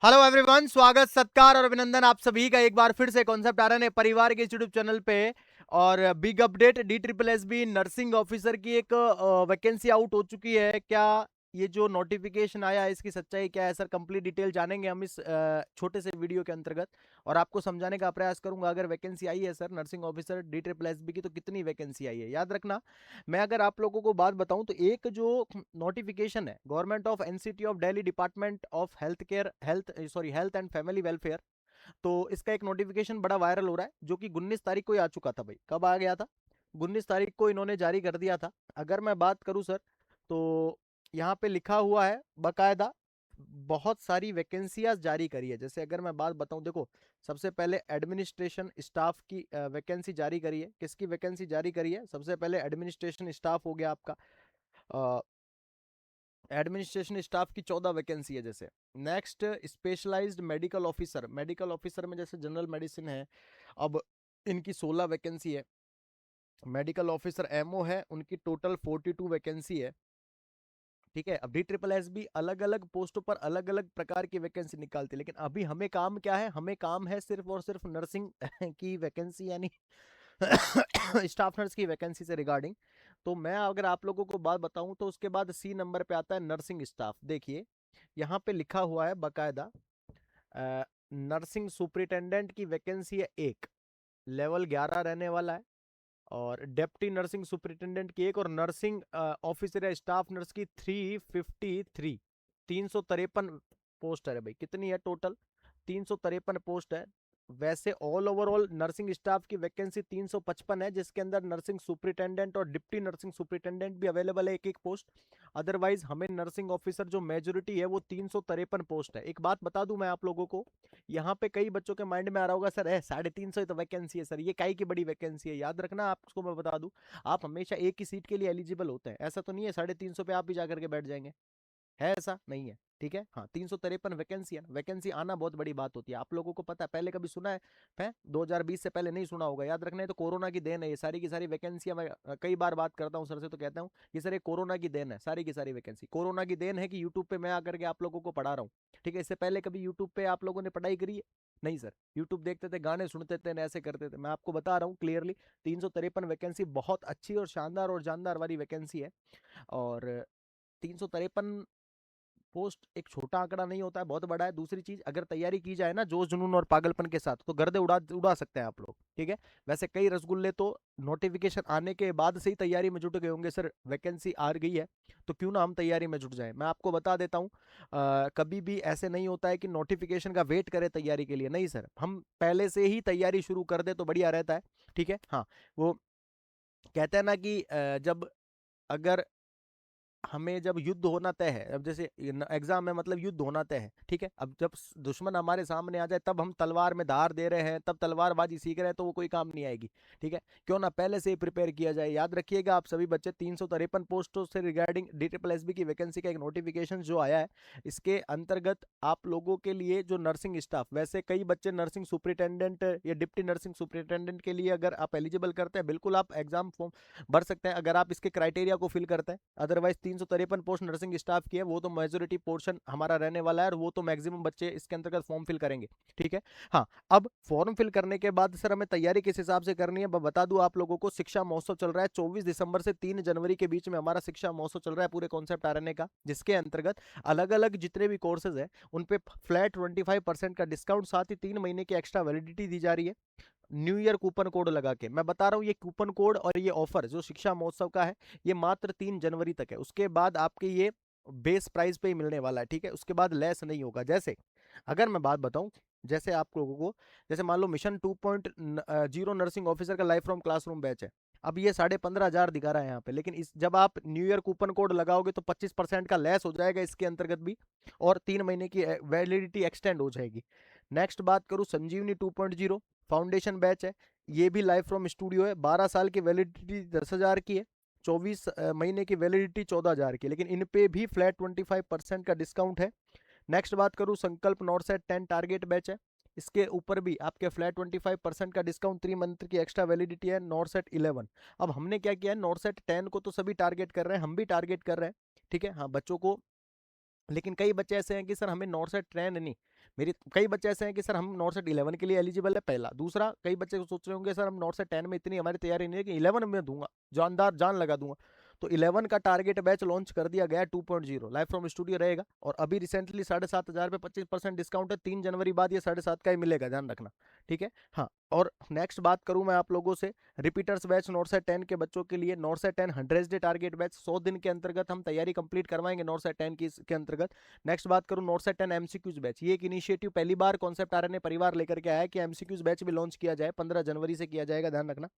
Hello everyone, स्वागत सत्कार और अभिनंदन आप सभी का एक बार फिर से कॉन्सेप्ट आरएन है परिवार के यूट्यूब चैनल पे। और big update, DSSB nursing officer की एक वैकेंसी आउट हो चुकी है। क्या ये जो नोटिफिकेशन आया है इसकी सच्चाई क्या है सर, कंप्लीट डिटेल जानेंगे हम इस छोटे से वीडियो के अंतर्गत। और आपको समझाने का प्रयास करूंगा अगर वैकेंसी आई है सर नर्सिंग ऑफिसर DSSB की तो कितनी वैकेंसी आई है। याद रखना, मैं अगर आप लोगों को बात बताऊं तो एक जो नोटिफिकेशन है government of NCT of Delhi department of health care health and family welfare, तो इसका एक नोटिफिकेशन बड़ा वायरल हो रहा है जो कि 19 तारीख को ही आ चुका था। भाई कब आ गया था? 19 तारीख को इन्होंने जारी कर दिया था। अगर मैं बात करूं सर तो यहाँ पे लिखा हुआ है बकायदा बहुत सारी वैकेंसियां जारी करी है। जैसे अगर मैं बात बताऊं, देखो सबसे पहले एडमिनिस्ट्रेशन स्टाफ की वैकेंसी जारी करी है। किसकी वैकेंसी जारी करी है? सबसे पहले एडमिनिस्ट्रेशन स्टाफ हो गया आपका। एडमिनिस्ट्रेशन स्टाफ की 14 वैकेंसी है। जैसे नेक्स्ट स्पेशलाइज्ड मेडिकल ऑफिसर में जैसे जनरल मेडिसिन है, अब इनकी 16 वैकेंसी है। मेडिकल ऑफिसर एमओ है, उनकी टोटल 42 वैकेंसी है। ठीक है, अब DSSB अलग अलग पोस्टों पर अलग अलग प्रकार की वैकेंसी निकालती है, लेकिन अभी हमें काम क्या है? हमें काम है सिर्फ और सिर्फ नर्सिंग की वैकेंसी, यानी स्टाफ नर्स की वैकेंसी से रिगार्डिंग। तो मैं अगर आप लोगों को बात बताऊं तो उसके बाद सी नंबर पे आता है नर्सिंग स्टाफ। देखिए यहाँ पे लिखा हुआ है बकायदा नर्सिंग सुपरिटेंडेंट की वैकेंसी है एक, लेवल 11 रहने वाला है। और डेप्टी नर्सिंग सुपरिटेंडेंट की एक, और नर्सिंग ऑफिसर या स्टाफ नर्स की 353, 353 पोस्ट है भाई। कितनी है टोटल? 353 पोस्ट है। वैसे ऑल ओवरऑल नर्सिंग स्टाफ की वैकेंसी 355 है, जिसके अंदर नर्सिंग सुपरिटेंडेंट और डिप्टी नर्सिंग सुपरिटेंडेंट भी अवेलेबल है, एक एक पोस्ट। अदरवाइज हमें नर्सिंग ऑफिसर जो मेजोरिटी है वो 353 पोस्ट है। एक बात बता दूं मैं आप लोगों को, यहाँ पे कई बच्चों के माइंड में आ रहा होगा सर है 350 ही तो वैकेंसी है सर, ये काई की बड़ी वैकेंसी है। याद रखना, आपको मैं बता दूं आप हमेशा एक ही सीट के लिए एलिजिबल होते हैं। ऐसा तो नहीं है 350 पे आप भी जाकर के बैठ जाएंगे, है ऐसा नहीं है। ठीक है, हाँ 353 वैकेंसी है। वैकेंसी आना बहुत बड़ी बात होती है, आप लोगों को पता है। पहले कभी सुना है? 2020 से पहले नहीं सुना होगा। याद रखना है, तो कोरोना की देन है ये सारी की सारी वैकेंसियां। मैं कई बार बात करता हूँ सर से तो कहता हूँ ये सर ये कोरोना की देन है, सारी की सारी वैकेंसी कोरोना की देन है कि यूट्यूब पे मैं आकर के आप लोगों को पढ़ा रहा हूँ। ठीक है, इससे पहले कभी यूट्यूब पे आप लोगों ने पढ़ाई करी है? नहीं सर, यूट्यूब देखते थे, गाने सुनते थे, ऐसे करते थे। मैं आपको बता रहा हूँ क्लियरली, 353 वैकेंसी बहुत अच्छी और शानदार और जानदार वाली वैकेंसी है। और 353 पोस्ट एक छोटा आंकड़ा नहीं होता है, बहुत बड़ा है। दूसरी चीज, अगर तैयारी की जाए ना जोश जुनून और पागलपन के साथ तो गर्दे उड़ा उड़ा सकते हैं आप लोग। ठीक है, वैसे कई रसगुल्ले तो नोटिफिकेशन आने के बाद से ही तैयारी में जुट गए होंगे सर, वैकेंसी आ गई है तो क्यों ना हम तैयारी में जुट जाए। मैं आपको बता देता हूँ कभी भी ऐसे नहीं होता है कि नोटिफिकेशन का वेट करें तैयारी के लिए। नहीं सर, हम पहले से ही तैयारी शुरू कर दे तो बढ़िया रहता है। ठीक है, हाँ वो कहते हैं ना कि जब अगर हमें जब युद्ध होना तय है, अब जैसे एग्जाम में मतलब युद्ध होना तय है। ठीक है, अब जब दुश्मन हमारे सामने आ जाए तब हम तलवार में धार दे रहे हैं, तब तलवारबाजी सीख रहे हैं, तो वो कोई काम नहीं आएगी। ठीक है, क्यों ना पहले से ही प्रिपेयर किया जाए। याद रखिएगा आप सभी बच्चे, 353 पोस्टों से रिगार्डिंग DSSB की वैकेंसी का एक नोटिफिकेशन जो आया है, इसके अंतर्गत आप लोगों के लिए जो नर्सिंग स्टाफ, वैसे कई बच्चे नर्सिंग सुपरिटेंडेंट या डिप्टी नर्सिंग सुपरिटेंडेंट के लिए अगर आप एलिजिबल करते हैं, बिल्कुल आप एग्जाम फॉर्म भर सकते हैं अगर आप इसके क्राइटेरिया को फिल करते हैं। अदरवाइज 353 पोस्ट नर्सिंग स्टाफ की है, वो तो मेजोरिटी पोर्शन हमारा रहने वाला है और वो तो मैक्सिमम बच्चे इसके अंतर्गत फॉर्म फिल करेंगे। ठीक है, हाँ अब फॉर्म फिल करने के बाद सर हमें तैयारी किस हिसाब से करनी है बता दूं आप लोगों को। शिक्षा महोत्सव चल रहा है 24 दिसंबर से 3 जनवरी के बीच में, हमारा शिक्षा महोत्सव चल रहा है पूरे कॉन्सेप्ट आरएनए का, जिसके अंतर्गत अलग अलग जितने भी कोर्सेज है उन पे फ्लैट 25% का डिस्काउंट, साथ ही 3 महीने की एक्स्ट्रा वैलिडिटी दी जा रही है न्यू ईयर कूपन कोड लगा के। मैं बता रहा हूँ ये कूपन कोड और ये ऑफर जो शिक्षा महोत्सव का है ये मात्र 3 जनवरी तक है। उसके बाद आपके ये बेस प्राइस पे ही मिलने वाला है। ठीक है, उसके बाद लेस नहीं होगा। जैसे अगर मैं बात बताऊं, जैसे आप लोगों को, जैसे मान लो मिशन 2.0 नर्सिंग ऑफिसर का लाइफ फ्रॉम क्लासरूम बैच है, अब ये 15,500 दिखा रहा है यहाँ पे, लेकिन इस जब आप न्यू ईयर कूपन कोड लगाओगे तो 25% का लेस हो जाएगा इसके अंतर्गत भी, और 3 महीने की वैलिडिटी एक्सटेंड हो जाएगी। नेक्स्ट बात करूं संजीवनी 2.0 फाउंडेशन बैच है, ये भी लाइव फ्रॉम स्टूडियो है। 12 साल की वैलिडिटी 10,000 की है, 24 महीने की वैलिडिटी 14,000 की, लेकिन इन पे भी फ्लैट 25% का डिस्काउंट है। नेक्स्ट बात करूं संकल्प नॉर्सेट 10 टारगेट बैच है, इसके ऊपर भी आपके फ्लैट 25% का डिस्काउंट, 3 मंथ की एक्स्ट्रा वैलिडिटी है। नॉर्सेट 11, अब हमने क्या किया है, नॉर्सेट 10 को तो सभी टारगेट कर रहे हैं, हम भी टारगेट कर रहे हैं। ठीक है, हाँ बच्चों को, लेकिन कई बच्चे ऐसे हैं कि सर हमें नॉर्सेट 10 नहीं, मेरी कई बच्चे ऐसे हैं कि सर हम नॉट सेट 11 के लिए एलिजिबल है, पहला। दूसरा, कई बच्चे सोच रहे होंगे सर हम नॉट सेट 10 में इतनी हमारी तैयारी नहीं है कि 11 में दूंगा, जानदार जान लगा दूंगा। तो 11 का टारगेट बैच लॉन्च कर दिया गया 2.0 लाइव फ्रॉम स्टूडियो रहेगा। और अभी रिसेंटली 7,500 पे 25% डिस्काउंट है, 3 जनवरी बाद ये 7,500 का ही मिलेगा, ध्यान रखना, ठीक है। हाँ, और नेक्स्ट बात करूं मैं आप लोगों से, रिपीटर्स बैच नॉट सेट 10 के बच्चों के लिए, not set 10 100 day target batch, 100 दिन के अंतर्गत हम तैयारी कंप्लीट करवाएंगे नॉट सेट 10 के अंतर्गत। नेक्स्ट बात करूं नॉट सेट 10 एमसीक्यूज बैच, ये एक इनिशिएटिव पहली बार कॉन्सेप्ट आरएनए परिवार लेकर के आया है कि एमसीक्यूज बैच भी लॉन्च किया जाए, 15 जनवरी से किया जाएगा, ध्यान रखना।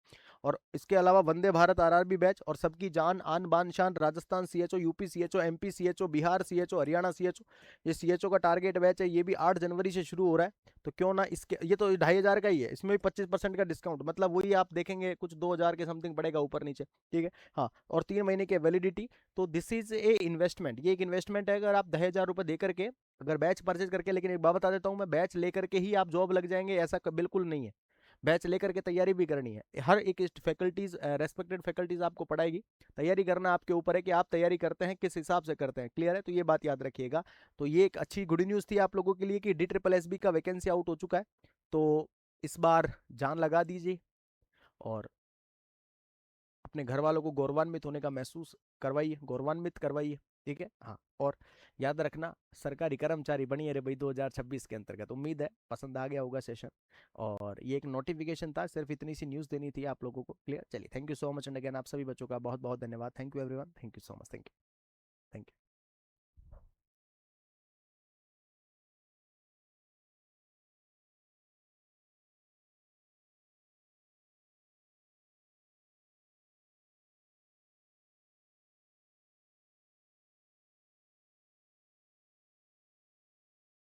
और इसके अलावा वंदे भारत आरआरबी बैच और सबकी जान आन बान शान, Rajasthan CHO, UP CHO, MP CHO, Bihar CHO, Haryana CHO, ये सीएचओ का टारगेट बैच है, ये भी 8 जनवरी से शुरू हो रहा है। तो क्यों ना इसके, ये तो 2,500 का ही है, इसमें भी 25% का डिस्काउंट, मतलब वही आप देखेंगे कुछ 2,000 के समथिंग पड़ेगा ऊपर नीचे, ठीक है। हाँ, और 3 महीने की वैलिडिटी। तो दिस इज ए इन्वेस्टमेंट, ये एक इन्वेस्टमेंट है। अगर आप 10,000 रुपये दे करके अगर बैच परचेज करके, लेकिन एक बात बता देता हूँ मैं, बैच लेकर के ही आप जॉब लग जाएंगे ऐसा बिल्कुल नहीं है। बैच लेकर के तैयारी भी करनी है, हर एक फैकल्टीज, रेस्पेक्टेड फैकल्टीज आपको पढ़ाएगी। तैयारी करना आपके ऊपर है कि आप तैयारी करते हैं किस हिसाब से करते हैं, क्लियर है, तो ये बात याद रखिएगा। तो ये एक अच्छी गुड न्यूज़ थी आप लोगों के लिए कि DSSB का वैकेंसी आउट हो चुका है। तो इस बार जान लगा दीजिए और अपने घर वालों को गौरवान्वित होने का महसूस करवाइए, गौरवान्वित करवाइए, ठीक है। हाँ, और याद रखना, सरकारी कर्मचारी बनिए रे भाई 2026 के अंतर्गत। उम्मीद है पसंद आ गया होगा सेशन, और ये एक नोटिफिकेशन था, सिर्फ इतनी सी न्यूज़ देनी थी आप लोगों को, क्लियर। चलिए, thank you so much and again आप सभी बच्चों का बहुत बहुत धन्यवाद। Thank you everyone, thank you so much, thank you, thank you.